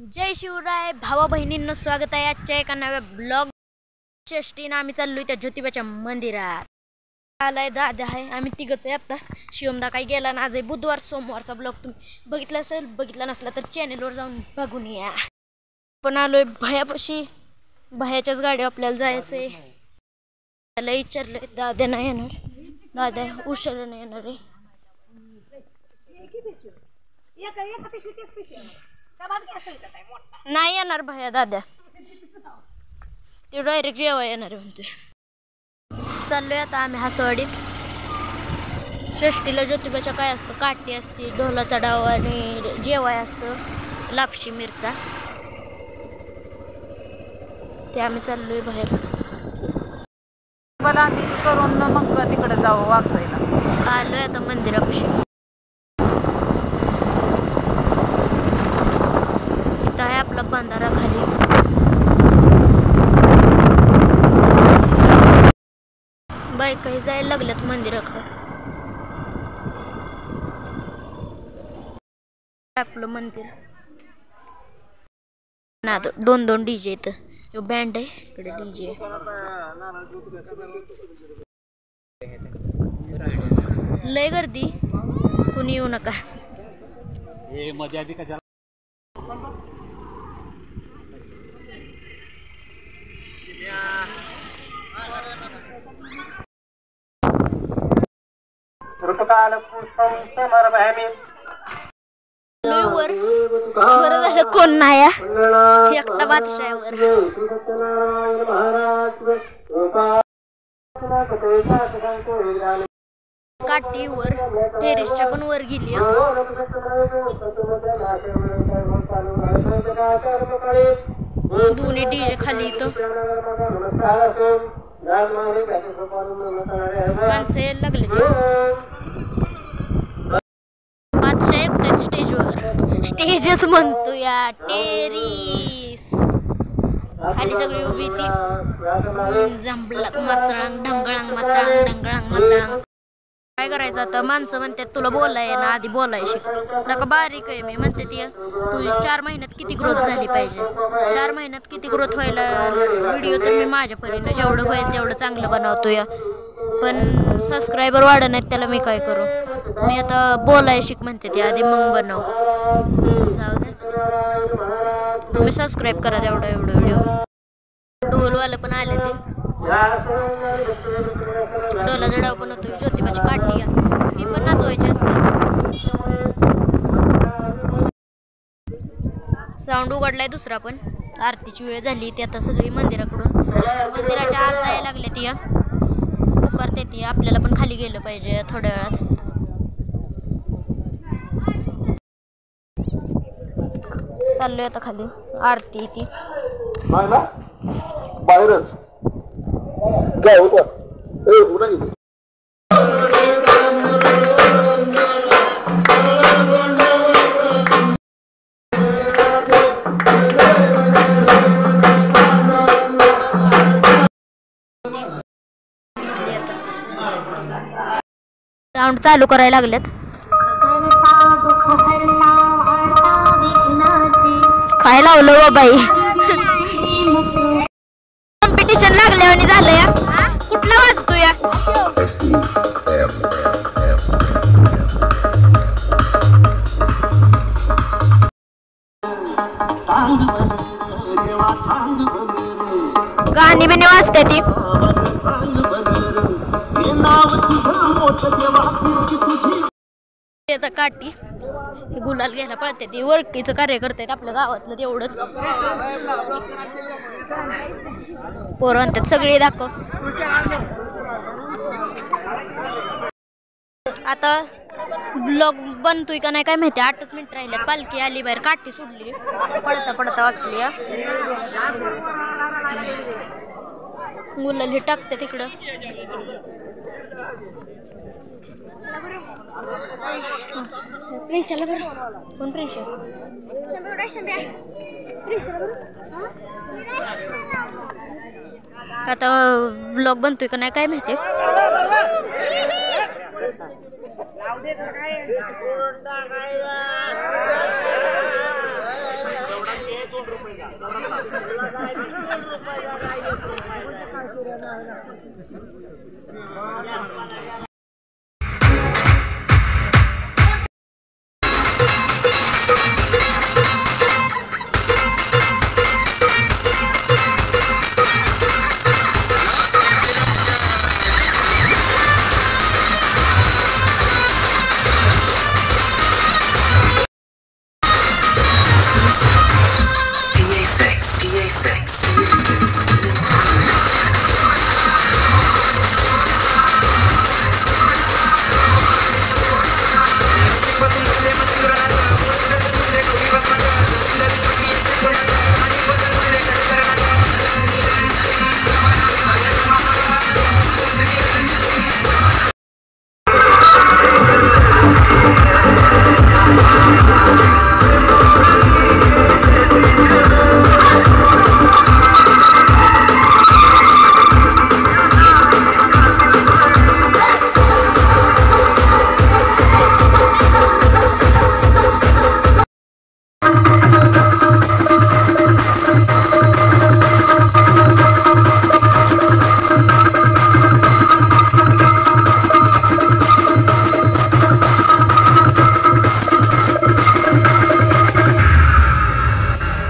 जय शिवराय भावा बहिणींनो, स्वागत आहे आजच्या एका नव्या ब्लॉग षष्टीनं आम्ही चाललोय त्या ज्योतिबाच्या मंदिरात. आलाय दादा आहे, आम्ही तिघच आहे. आता शिवमदा काही गेला ना, आज आहे बुधवार. सोमवारचा ब्लॉग तुम्ही बघितला असेल, बघितला नसला तर चॅनेलवर जाऊन बघून या. पण आलोय भयापाशी, भयाच्याच गाडी आपल्याला जायचंय. त्याला विचारलंय, दादा नाही येणार, दादा उशाला नाही येणार आहे. नाही येणार भैया दादा, ते डायरेक्ट जेवा येणार आहे म्हणतोय. चाललोय आता आम्ही हसवाडीत. षष्टीला ज्योतिबाच्या काय असतं, काठी असते, ढोलाचा डाव आणि जेवाय असतं लापशी मिरचा. ते आम्ही चाललोय बाहेर. मला करून मग तिकडे जाऊ वागतायला. आलोय आता मंदिरापाशी. इथं आहे आपला बांधारा खाली. बाईक काही जायला लागल्यात मंदिराकडे. आपलं मंदिर ना, दोन दोन डीजे इथं. यो बँड आहे, इकडे डीजे. लय गर्दी, कुणी येऊ नका. वर बरं झालं कोण नाही, एकटा बादशाहवर. काठी वर, टेरेसच्या पण वर गेली. दोन्ही डीजे खाली. इथं माणसं यायला लागले. बादशाह एकटाच स्टेजवर, स्टेजच म्हणतो या, टेरिस खाली सगळी उभी ती. जंबलक मचळांग ढंगळांग मचळांग ढंगळांग मचळांग. काय करायचं आता, माणसं म्हणतात तुला बोलाय ना, आधी बोलाय शिक. नका बारीक आहे मी म्हणते ती. तुझी 4 महिन्यात किती ग्रोथ झाली पाहिजे. 4 महिन्यात किती ग्रोथ व्हायला व्हिडिओ तर मी माझ्या परीनं जेवढं होईल तेवढं चांगलं बनवतोय. पण सबस्क्रायबर वाढ नाहीत, त्याला मी काय करू. मी आता बोलाय शिक म्हणते ती, आधी मग बनव. जाऊ दे, तुम्ही सबस्क्राईब करा एवढं व्हिडिओ. ढोलवालं पण आले ते. ढोलाचा डाव पण होतो. ज्योतिबाची काठी ती पण नाचवायची असते. साऊंड उघडलाय दुसरा पण. आरतीची वेळ झाली ती. आता सगळी मंदिराकडून मंदिराच्या आत जायला लागले ती. पुकारते ती, आपल्याला पण खाली गेलं पाहिजे थोड्या वेळात. चाललोय आता खाली. आरती ती बाहेरच काय होतं. साऊंड चालू करायला लागल्यात. काय लावलं व बाई, कॉम्पिटिशन लागल्यावानी झालंय. कुठला वाजतो या. गाणी बिणी वाजते ती. आता काठी गुलाल घ्यायला पळते ती. ओळखीचं कार्य करतायत आपल्या गावातलं तेवढंच. पोरं म्हणतात सगळे दाखव. आता ब्लॉग बनतोय का नाही काय माहिती. 8च मिनिट राहिल्यात. पालखी आली बाहेर, काठी सुटली, पडता पडता वाचली. गुलाल हे टाकते तिकडं. प्रिन्सला बरं, कोण प्रिन्स? आता ब्लॉग बनतोय का नाही काय माहिती.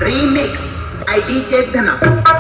Remix by DJ Dhana.